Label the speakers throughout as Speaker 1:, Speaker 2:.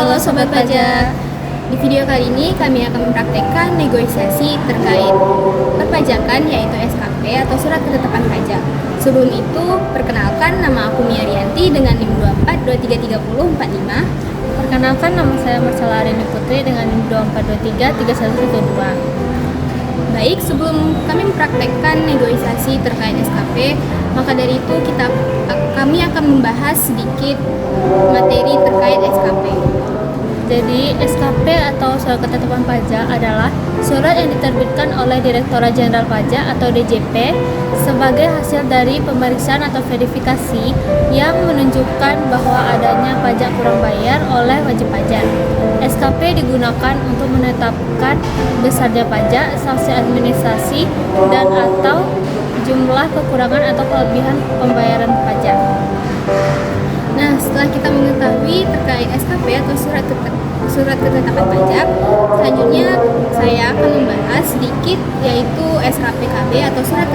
Speaker 1: Halo Sobat Pajak, di video kali ini kami akan mempraktekkan negosiasi terkait perpajakan yaitu SKP atau Surat Ketetapan Pajak. Sebelum itu, perkenalkan nama aku Mia Rianti dengan NIM 24233045.
Speaker 2: Perkenalkan, nama saya Marcella Arini Putri dengan NIM 24233112.
Speaker 1: Baik, sebelum kami mempraktekkan negosiasi terkait SKP, maka dari itu kami akan membahas sedikit materi terkait SKP.
Speaker 2: Jadi, SKP atau Surat Ketetapan Pajak adalah surat yang diterbitkan oleh Direktorat Jenderal Pajak atau DJP sebagai hasil dari pemeriksaan atau verifikasi yang menunjukkan bahwa adanya pajak kurang bayar oleh wajib pajak. SKP digunakan untuk menetapkan besarnya pajak, sanksi administrasi, dan atau jumlah kekurangan atau kelebihan pembayaran pajak.
Speaker 1: Nah, setelah kita mengetahui terkait SKP atau Surat Ketetapan Pajak, selanjutnya saya akan membahas sedikit yaitu SKPKB atau Surat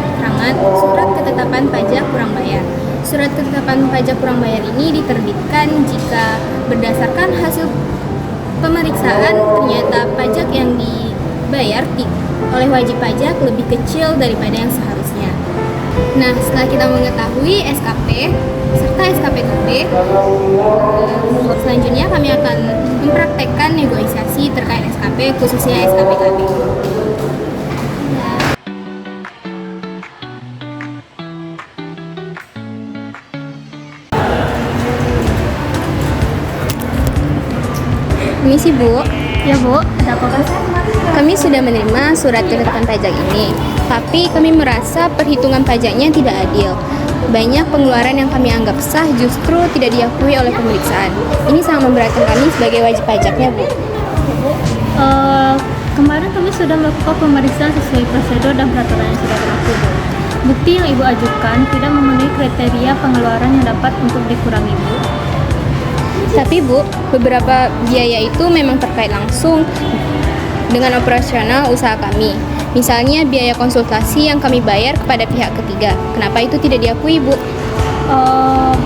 Speaker 1: Ketetapan Pajak Kurang Bayar. Surat Ketetapan Pajak Kurang Bayar ini diterbitkan jika berdasarkan hasil pemeriksaan ternyata pajak yang dibayar oleh wajib pajak lebih kecil daripada yang seharusnya. Nah, setelah kita mengetahui SKP serta SKPKB, selanjutnya kami akan mempraktekkan negosiasi terkait SKP, khususnya SKPKB. Permisi Bu.
Speaker 2: Ya Bu, ada apa Pak?
Speaker 1: Kami sudah menerima surat ketetapan pajak ini, tapi kami merasa perhitungan pajaknya tidak adil. Banyak pengeluaran yang kami anggap sah justru tidak diakui oleh pemeriksaan. Ini sangat memberatkan kami sebagai wajib pajaknya, Bu.
Speaker 2: Kemarin kami sudah melakukan pemeriksaan sesuai prosedur dan peraturan yang sudah berlaku, Bu. Bukti yang Ibu ajukan tidak memenuhi kriteria pengeluaran yang dapat untuk dikurangi, Bu.
Speaker 1: Tapi Bu, beberapa biaya itu memang terkait langsung dengan operasional usaha kami. Misalnya biaya konsultasi yang kami bayar kepada pihak ketiga. Kenapa itu tidak diakui, Bu?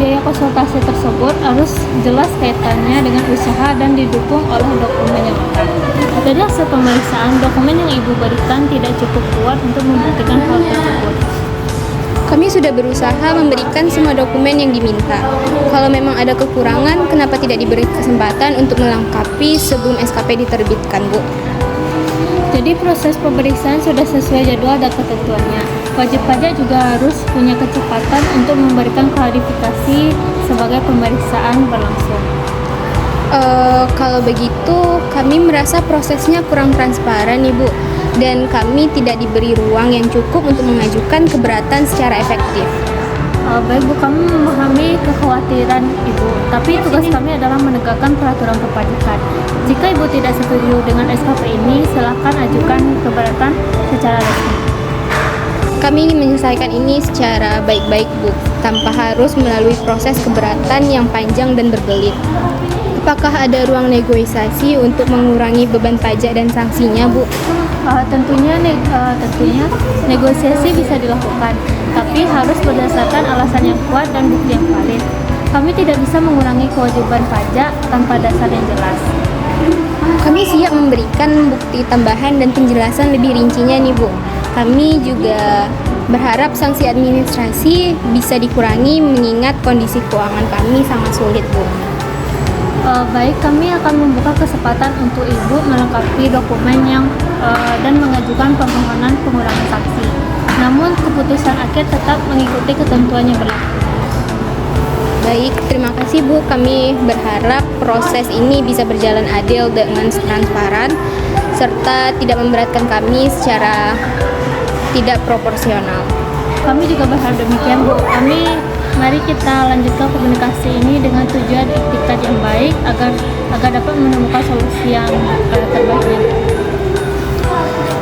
Speaker 2: Biaya konsultasi tersebut harus jelas kaitannya dengan usaha dan didukung oleh dokumen yang lengkap. Dari hasil pemeriksaan, dokumen yang Ibu berikan tidak cukup kuat untuk membuktikan hal tersebut.
Speaker 1: Kami sudah berusaha memberikan semua dokumen yang diminta. Kalau memang ada kekurangan, kenapa tidak diberi kesempatan untuk melengkapi sebelum SKP diterbitkan, Bu?
Speaker 2: Jadi proses pemeriksaan sudah sesuai jadwal dan ketentuannya. Wajib pajak juga harus punya kecepatan untuk memberikan klarifikasi sebagai pemeriksaan berlangsung.
Speaker 1: Kalau begitu, kami merasa prosesnya kurang transparan, Ibu, dan kami tidak diberi ruang yang cukup untuk mengajukan keberatan secara efektif.
Speaker 2: Baik Bu, kami memahami kekhawatiran Ibu, tapi tugas kami adalah menegakkan peraturan perpajakan. Jika Ibu tidak setuju dengan SKP ini, silakan ajukan keberatan secara resmi.
Speaker 1: Kami ingin menyelesaikan ini secara baik-baik, Bu, tanpa harus melalui proses keberatan yang panjang dan berbelit. Apakah ada ruang negosiasi untuk mengurangi beban pajak dan sanksinya, Bu?
Speaker 2: Tentunya negosiasi bisa dilakukan, tapi harus berdasarkan alasan yang kuat dan bukti yang valid. Kami tidak bisa mengurangi kewajiban pajak tanpa dasar yang jelas.
Speaker 1: Kami siap memberikan bukti tambahan dan penjelasan lebih rincinya nih, Bu. Kami juga berharap sanksi administrasi bisa dikurangi mengingat kondisi keuangan kami sangat sulit, Bu.
Speaker 2: Baik, kami akan membuka kesempatan untuk Ibu melengkapi dokumen dan mengajukan permohonan pengurangan sanksi. Namun keputusan akhir tetap mengikuti ketentuan yang berlaku.
Speaker 1: Baik, terima kasih Bu. Kami berharap proses ini bisa berjalan adil dengan transparan serta tidak memberatkan kami secara tidak proporsional.
Speaker 2: Kami juga berharap demikian, Bu. Mari kita lanjutkan komunikasi ini dengan tujuan etikat yang baik agar dapat menemukan solusi yang terbaik.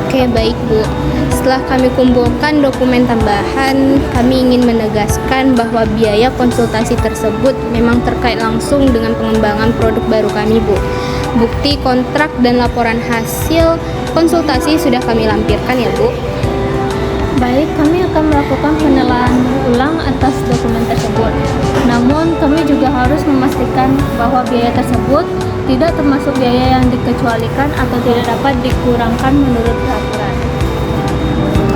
Speaker 1: Oke, baik Bu. Setelah kami kumpulkan dokumen tambahan, kami ingin menegaskan bahwa biaya konsultasi tersebut memang terkait langsung dengan pengembangan produk baru kami, Bu. Bukti kontrak dan laporan hasil konsultasi sudah kami lampirkan ya, Bu.
Speaker 2: Baik, kami akan melakukan penilaian ulang atas dokumen tersebut. Namun, kami juga harus memastikan bahwa biaya tersebut tidak termasuk biaya yang dikecualikan atau tidak dapat dikurangkan menurut peraturan.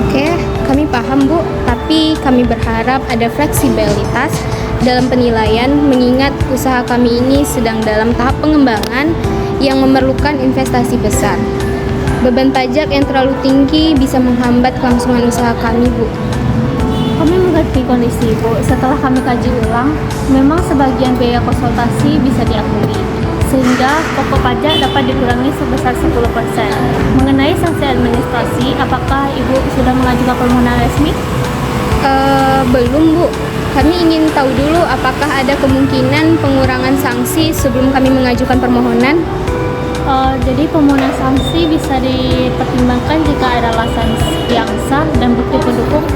Speaker 1: Oke, kami paham Bu, tapi kami berharap ada fleksibilitas dalam penilaian mengingat usaha kami ini sedang dalam tahap pengembangan yang memerlukan investasi besar. Beban pajak yang terlalu tinggi bisa menghambat kelangsungan usaha kami, Bu.
Speaker 2: Kami mengerti kondisi Ibu. Setelah kami kaji ulang, memang sebagian biaya konsultasi bisa diakui, sehingga pokok pajak dapat dikurangi sebesar 10%. Mengenai sanksi administrasi, apakah Ibu sudah mengajukan permohonan resmi?
Speaker 1: Belum, Bu. Kami ingin tahu dulu apakah ada kemungkinan pengurangan sanksi sebelum kami mengajukan permohonan.
Speaker 2: Jadi permohonan sanksi bisa dipertimbangkan jika ada alasan yang sah dan bukti pendukung.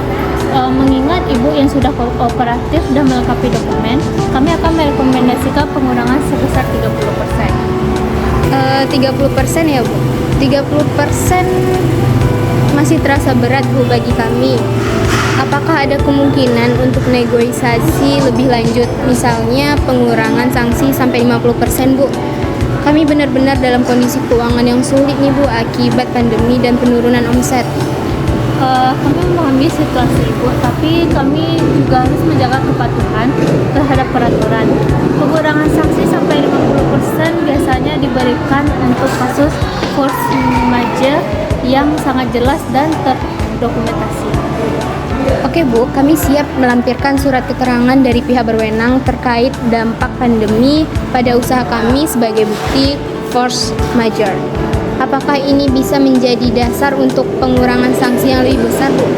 Speaker 2: Mengingat Ibu yang sudah kooperatif dan melengkapi dokumen, kami akan merekomendasikan pengurangan sebesar 30%.
Speaker 1: 30% ya, Bu. 30% masih terasa berat, Bu, bagi kami. Apakah ada kemungkinan untuk negosiasi lebih lanjut, misalnya pengurangan sanksi sampai 50%, Bu? Kami benar-benar dalam kondisi keuangan yang sulit nih, Bu, akibat pandemi dan penurunan omset.
Speaker 2: Kami memahami situasi Ibu, tapi kami juga harus menjaga kepatuhan terhadap peraturan. Pengurangan sanksi sampai 50% biasanya diberikan untuk kasus force majeure yang sangat jelas dan terdokumentasi.
Speaker 1: Oke, Bu, kami siap melampirkan surat keterangan dari pihak berwenang terkait dampak pandemi pada usaha kami sebagai bukti force majeure. Apakah ini bisa menjadi dasar untuk pengurangan sanksi yang lebih besar, Bu?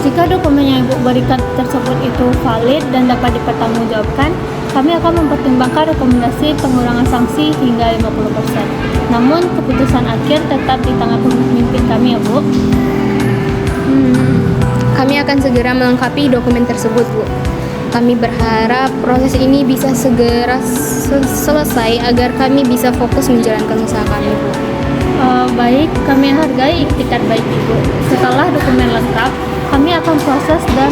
Speaker 2: Jika dokumen yang Ibu berikan tersebut itu valid dan dapat dipertanggungjawabkan, kami akan mempertimbangkan rekomendasi pengurangan sanksi hingga 50%. Namun, keputusan akhir tetap di tangan pemimpin kami ya, Bu.
Speaker 1: Kami akan segera melengkapi dokumen tersebut, Bu. Kami berharap proses ini bisa segera selesai agar kami bisa fokus menjalankan usaha kami, Bu.
Speaker 2: Baik, kami hargai ikhtiar baik Ibu. Setelah dokumen lengkap, kami akan proses dan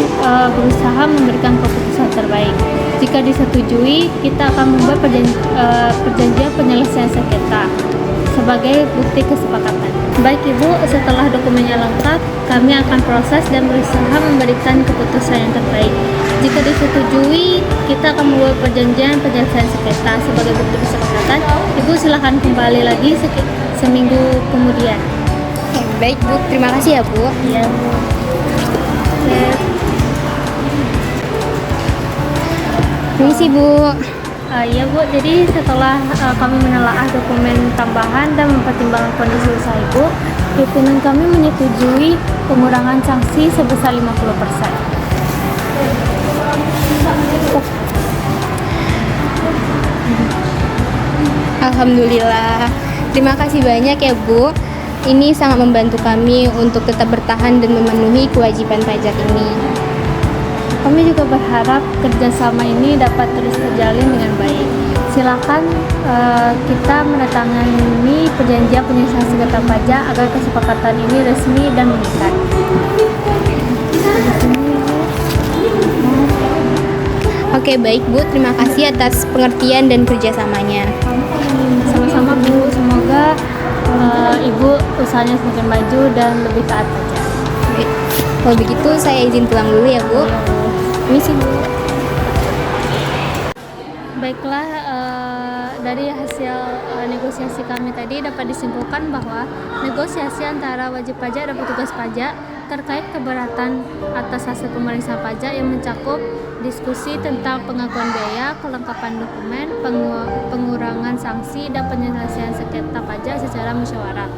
Speaker 2: berusaha memberikan keputusan terbaik. Jika disetujui, kita akan membuat perjanjian penyelesaian sengketa sebagai bukti kesepakatan. Baik Ibu, setelah dokumennya lengkap, kami akan proses dan berusaha memberikan keputusan yang terbaik. Jika disetujui, kita akan membuat perjanjian penyelesaian sengketa sebagai bukti kesepakatan. Ibu silakan kembali lagi seminggu kemudian.
Speaker 1: Baik, Bu. Terima kasih ya, Bu.
Speaker 2: Iya, Bu.
Speaker 1: Permisi, Bu.
Speaker 2: Iya Bu, jadi setelah kami menelaah dokumen tambahan dan mempertimbangkan kondisi usaha Ibu, pimpinan kami menyetujui pengurangan sanksi sebesar 50%.
Speaker 1: Alhamdulillah. Terima kasih banyak ya, Bu. Ini sangat membantu kami untuk tetap bertahan dan memenuhi kewajiban pajak ini.
Speaker 2: Kami juga berharap kerjasama ini dapat terus terjalin dengan baik. Silakan kita menandatangani perjanjian penyelesaian sengketa pajak agar kesepakatan ini resmi dan mengikat.
Speaker 1: Oke, baik Bu. Terima kasih atas pengertian dan kerjasamanya.
Speaker 2: Sama-sama Bu, semoga Ibu usahanya semakin maju dan lebih taat pajak.
Speaker 1: Baik. Kalau begitu saya izin pulang dulu ya, Bu. Misi, Bu.
Speaker 2: Baiklah, dari hasil negosiasi kami tadi dapat disimpulkan bahwa negosiasi antara wajib pajak dan petugas pajak terkait keberatan atas hasil pemeriksaan pajak yang mencakup diskusi tentang pengakuan biaya, kelengkapan dokumen, pengurangan sanksi, dan penyelesaian sengketa pajak secara musyawarah.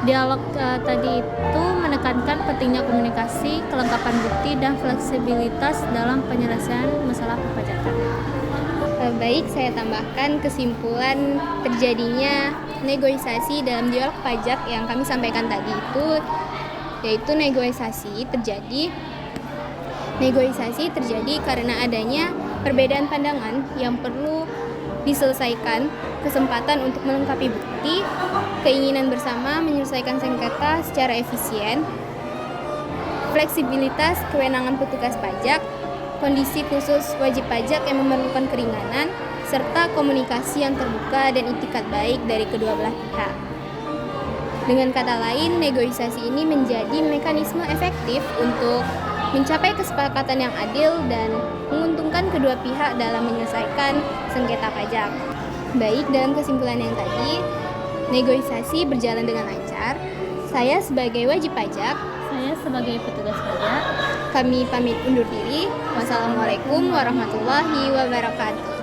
Speaker 2: Dialog tadi itu menekankan pentingnya komunikasi, kelengkapan bukti, dan fleksibilitas dalam penyelesaian masalah perpajakan.
Speaker 1: Baik, saya tambahkan kesimpulan terjadinya negosiasi dalam dialog pajak yang kami sampaikan tadi itu, yaitu negosiasi terjadi karena adanya perbedaan pandangan yang perlu diselesaikan, kesempatan untuk melengkapi bukti, keinginan bersama menyelesaikan sengketa secara efisien, fleksibilitas kewenangan petugas pajak, kondisi khusus wajib pajak yang memerlukan keringanan, serta komunikasi yang terbuka dan itikat baik dari kedua belah pihak. Dengan kata lain, negosiasi ini menjadi mekanisme efektif untuk mencapai kesepakatan yang adil dan menguntungkan kedua pihak dalam menyelesaikan sengketa pajak. Baik, dalam kesimpulan yang tadi, negosiasi berjalan dengan lancar. Saya sebagai wajib pajak,
Speaker 2: Saya sebagai petugas pajak.
Speaker 1: kami pamit undur diri. Wassalamualaikum warahmatullahi wabarakatuh.